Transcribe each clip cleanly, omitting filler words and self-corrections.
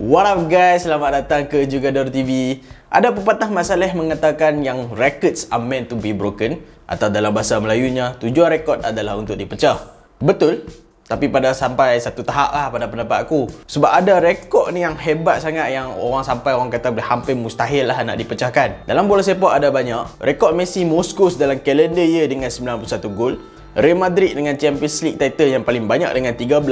What up guys, selamat datang ke Jugador TV. Ada pepatah masalah mengatakan yang records are meant to be broken, atau dalam bahasa Melayunya, tujuan rekod adalah untuk dipecah. Betul, tapi pada sampai satu tahap lah pada pendapat aku. Sebab ada rekod ni yang hebat sangat yang orang kata hampir mustahil lah nak dipecahkan. Dalam bola sepak ada banyak. Rekod Messi Moskos dalam kalender year dengan 91 gol. Real Madrid dengan Champions League title yang paling banyak dengan 13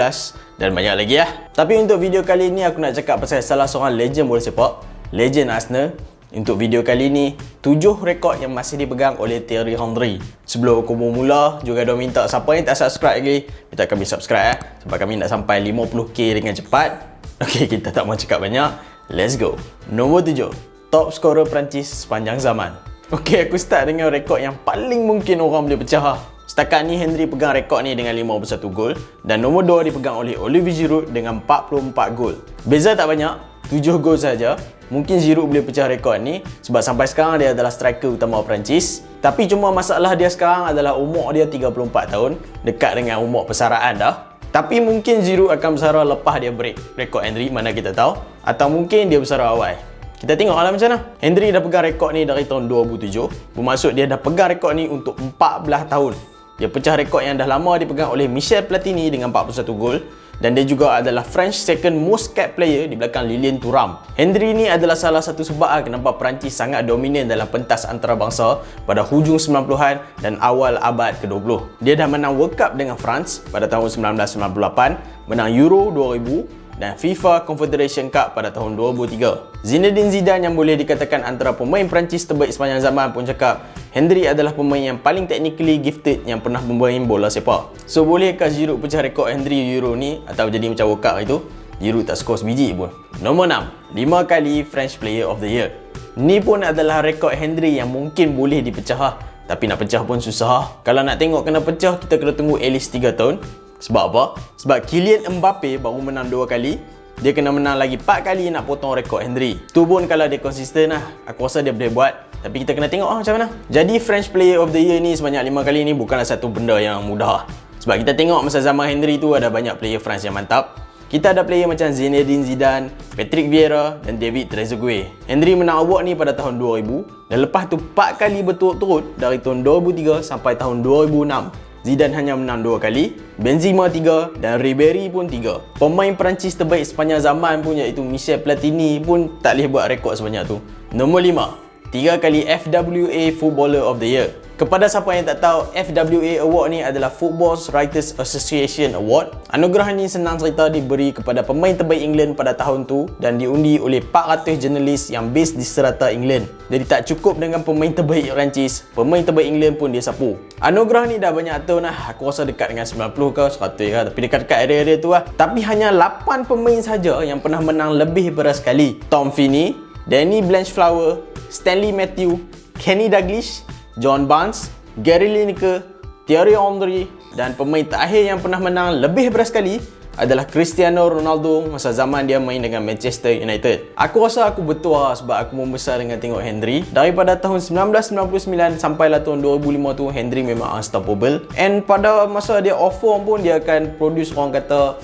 dan banyak lagi lah. Tapi untuk video kali ni aku nak cakap pasal salah seorang legend bola sepak, legend Arsenal. Untuk video kali ni, 7 rekod yang masih dipegang oleh Thierry Henry. Sebelum aku mula, juga dah minta siapa yang tak subscribe lagi, minta kami subscribe sebab kami nak sampai 50k dengan cepat. Okey, kita tak mau cakap banyak. Let's go. Nombor 7, top scorer Perancis sepanjang zaman. Okey, aku start dengan rekod yang paling mungkin orang boleh pecah. Setakat ni Henry pegang rekod ni dengan 51 gol dan nombor 2 dipegang oleh Olivier Giroud dengan 44 gol. Beza tak banyak, 7 gol saja. Mungkin Giroud boleh pecah rekod ni sebab sampai sekarang dia adalah striker utama Perancis. Tapi cuma masalah dia sekarang adalah umur dia 34 tahun, dekat dengan umur persaraan dah. Tapi mungkin Giroud akan bersara lepas dia break rekod Henry, mana kita tahu. Atau mungkin dia bersara awal. Kita tengoklah macam mana. Henry dah pegang rekod ni dari tahun 2007. Bermaksud dia dah pegang rekod ni untuk 14 tahun. Dia pecah rekod yang dah lama dipegang oleh Michel Platini dengan 41 gol. Dan dia juga adalah French second most capped player di belakang Lilian Thuram. Henry ni adalah salah satu sebab kenapa Perancis sangat dominan dalam pentas antarabangsa pada hujung 90-an dan awal abad ke-20. Dia dah menang World Cup dengan France pada tahun 1998, menang Euro 2000 dan FIFA Confederation Cup pada tahun 2003. Zinedine Zidane yang boleh dikatakan antara pemain Perancis terbaik sepanjang zaman pun cakap Henry adalah pemain yang paling technically gifted yang pernah bermain bola sepak. So bolehkah Giroud pecah rekod Henry Euro ni atau jadi macam World Cup itu? Giroud tak skor sebiji pun. Nombor 6, 5 kali French Player of the Year. Ni pun adalah rekod Henry yang mungkin boleh dipecah. Tapi nak pecah pun susah. Kalau nak tengok kena pecah, kita kena tunggu at least 3 tahun. Sebab apa? Sebab Kylian Mbappe baru menang 2 kali. Dia kena menang lagi 4 kali nak potong rekod Henry. Tu pun kalau dia konsisten lah. Aku rasa dia boleh buat. Tapi kita kena tengok macam mana. Jadi French Player of the Year ni sebanyak 5 kali ni bukanlah satu benda yang mudah. Sebab kita tengok masa zaman Henry tu ada banyak player France yang mantap. Kita ada player macam Zinedine Zidane, Patrick Vieira dan David Trezeguet. Henry menang award ni pada tahun 2000 dan lepas tu 4 kali berturut-turut dari tahun 2003 sampai tahun 2006. Zidane hanya menang 2 kali, Benzema 3 dan Ribéry pun 3. Pemain Perancis terbaik sepanjang zaman pun iaitu Michel Platini pun tak boleh buat rekod sebanyak tu. Nombor 5, 3 kali FWA Footballer of the Year. Kepada siapa yang tak tahu, FWA Award ni adalah Football Writers Association Award. Anugerah ni senang cerita diberi kepada pemain terbaik England pada tahun tu dan diundi oleh 400 jurnalis yang base di serata England. Jadi tak cukup dengan pemain terbaik Perancis, pemain terbaik England pun dia sapu. Anugerah ni dah banyak tahun lah. Aku rasa dekat dengan 90 ke 100 ke, tapi dekat-dekat area-area tu lah. Tapi hanya 8 pemain saja yang pernah menang lebih daripada sekali. Tom Finney, Danny Blanchflower, Stanley Matthew, Kenny Dalglish, John Barnes, Gary Lineker, Thierry Henry dan pemain terakhir yang pernah menang lebih daripada sekali adalah Cristiano Ronaldo masa zaman dia main dengan Manchester United. Aku rasa aku bertuah sebab aku membesar dengan tengok Henry. Daripada tahun 1999 sampailah tahun 2005 tu, Henry memang unstoppable. And pada masa dia off form pun dia akan produce orang kata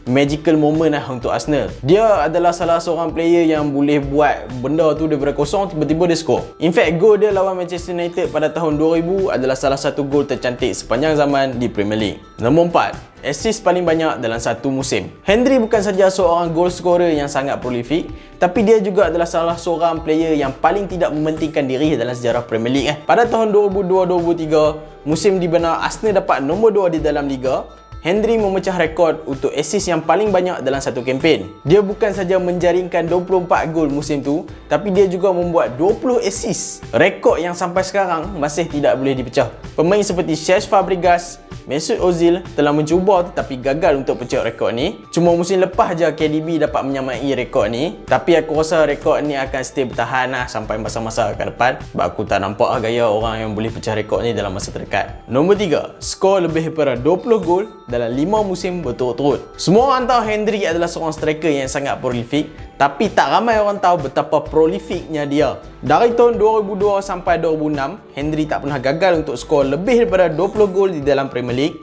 magical moment lah untuk Arsenal. Dia adalah salah seorang player yang boleh buat benda tu daripada kosong tiba-tiba dia score. In fact, gol dia lawan Manchester United pada tahun 2000 adalah salah satu gol tercantik sepanjang zaman di Premier League. Nombor 4, assist paling banyak dalam satu musim. Henry bukan saja seorang goal scorer yang sangat prolific, tapi dia juga adalah salah seorang player yang paling tidak mementingkan diri dalam sejarah Premier League. Pada tahun 2002-2003, musim di mana Arsenal dapat nombor 2 di dalam liga, Henry memecah rekod untuk assist yang paling banyak dalam satu kempen. Dia bukan saja menjaringkan 24 gol musim tu, tapi dia juga membuat 20 assist. Rekod yang sampai sekarang masih tidak boleh dipecah. Pemain seperti Cesc Fabregas, Mesut Ozil telah mencuba tetapi gagal untuk pecah rekod ni. Cuma musim lepas je KDB dapat menyamai rekod ni. Tapi aku rasa rekod ni akan stay bertahan lah sampai masa-masa akan depan. Sebab aku tak nampak gaya orang yang boleh pecah rekod ni dalam masa terdekat. Nombor 3, skor lebih daripada 20 gol dalam 5 musim berturut-turut. Semua orang tahu Henry adalah seorang striker yang sangat prolific, tapi tak ramai orang tahu betapa prolifiknya dia. Dari tahun 2002 sampai 2006, Henry tak pernah gagal untuk skor lebih daripada 20 gol di dalam Premier League.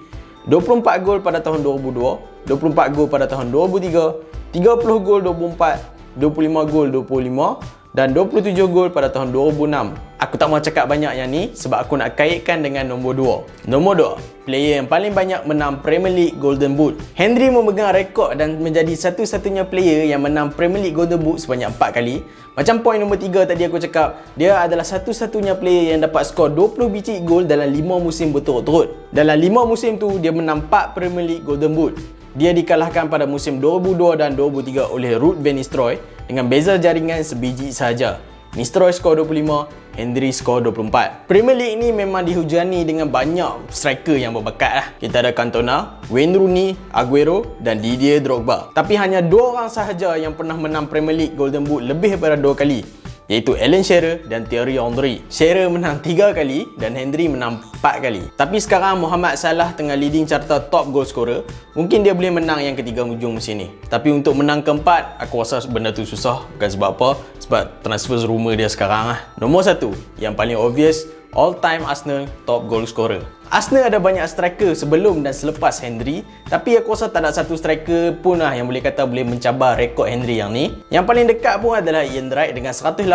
24 gol pada tahun 2002, 24 gol pada tahun 2003, 30 gol 24 25 gol 25 dan 27 gol pada tahun 2006. Aku tak mau cakap banyak yang ni sebab aku nak kaitkan dengan nombor 2. Nombor 2, player yang paling banyak menang Premier League Golden Boot. Henry memegang rekod dan menjadi satu-satunya player yang menang Premier League Golden Boot sebanyak 4 kali. Macam poin nombor 3 tadi aku cakap, dia adalah satu-satunya player yang dapat skor 20 biji gol dalam 5 musim berturut-turut. Dalam 5 musim tu, dia menang 4 Premier League Golden Boot. Dia dikalahkan pada musim 2002 dan 2003 oleh Ruud van Nistelrooy dengan beza jaringan sebiji sahaja. Nistelrooy skor 25, Henry skor 24. Premier League ni memang dihujani dengan banyak striker yang berbakat lah. Kita ada Cantona, Wayne Rooney, Aguero dan Didier Drogba. Tapi hanya 2 orang sahaja yang pernah menang Premier League Golden Boot lebih daripada 2 kali, iaitu Alan Shearer dan Thierry Henry. Shearer menang 3 kali dan Henry menang 4 kali. Tapi sekarang Mohamed Salah tengah leading carta top goal scorer. Mungkin dia boleh menang yang ketiga hujung musim ni. Tapi untuk menang keempat, aku rasa benda tu susah. Bukan sebab apa? Sebab transfer rumor dia sekarang lah. Nombor 1, yang paling obvious, all time Arsenal top goal scorer. Arsenal ada banyak striker sebelum dan selepas Henry, tapi aku rasa tak ada satu striker pun lah yang boleh kata boleh mencabar rekod Henry yang ni. Yang paling dekat pun adalah Ian Wright dengan 185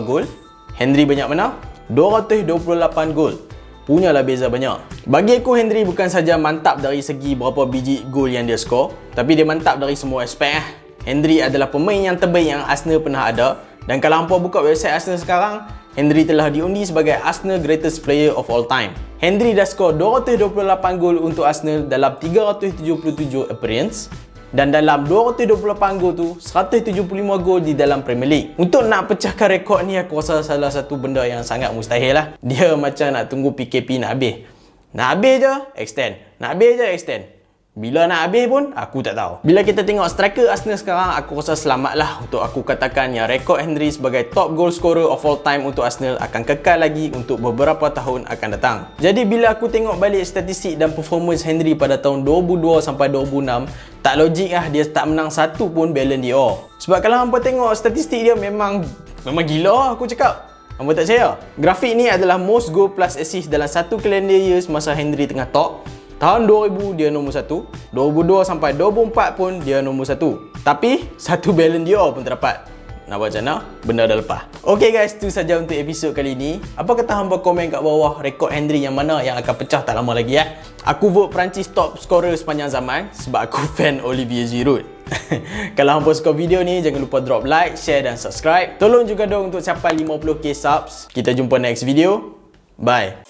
gol. Henry banyak mana? 228 gol. Punyalah beza banyak. Bagi aku, Henry bukan saja mantap dari segi berapa biji gol yang dia skor, tapi dia mantap dari semua aspek lah. Henry adalah pemain yang terbaik yang Arsenal pernah ada, dan kalau hampa buka website Arsenal sekarang, Henry telah diundi sebagai Arsenal greatest player of all time. Henry dah skor 228 gol untuk Arsenal dalam 377 appearance, dan dalam 228 gol tu, 175 gol di dalam Premier League. Untuk nak pecahkan rekod ni, aku rasa salah satu benda yang sangat mustahil lah. Dia macam nak tunggu PKP nak habis. Nak habis je, extend. Nak habis je, extend. Bila nak habis pun, aku tak tahu. Bila kita tengok striker Arsenal sekarang, aku rasa selamatlah untuk aku katakan yang rekod Henry sebagai top goal scorer of all time untuk Arsenal akan kekal lagi untuk beberapa tahun akan datang. Jadi bila aku tengok balik statistik dan performance Henry pada tahun 2002 sampai 2006, tak logik lah dia tak menang satu pun Ballon d'Or. Sebab kalau hampa tengok statistik dia memang gila aku cakap. Hampa tak percaya? Grafik ni adalah most goal plus assist dalam satu calendar year semasa Henry tengah top. Tahun 2000 dia nombor 1, 2002 sampai 2004 pun dia nombor 1. Tapi satu Ballon d'Or pun terdapat. Nak buat macam mana? Benda dah lepas. Ok guys, itu saja untuk episod kali ni. Apa kata hampa komen kat bawah rekod Henry yang mana yang akan pecah tak lama lagi ya? Aku vote Perancis top scorer sepanjang zaman sebab aku fan Olivier Giroud. Kalau hampa suka video ni, jangan lupa drop like, share dan subscribe. Tolong juga dong untuk capai 50k subs. Kita jumpa next video. Bye.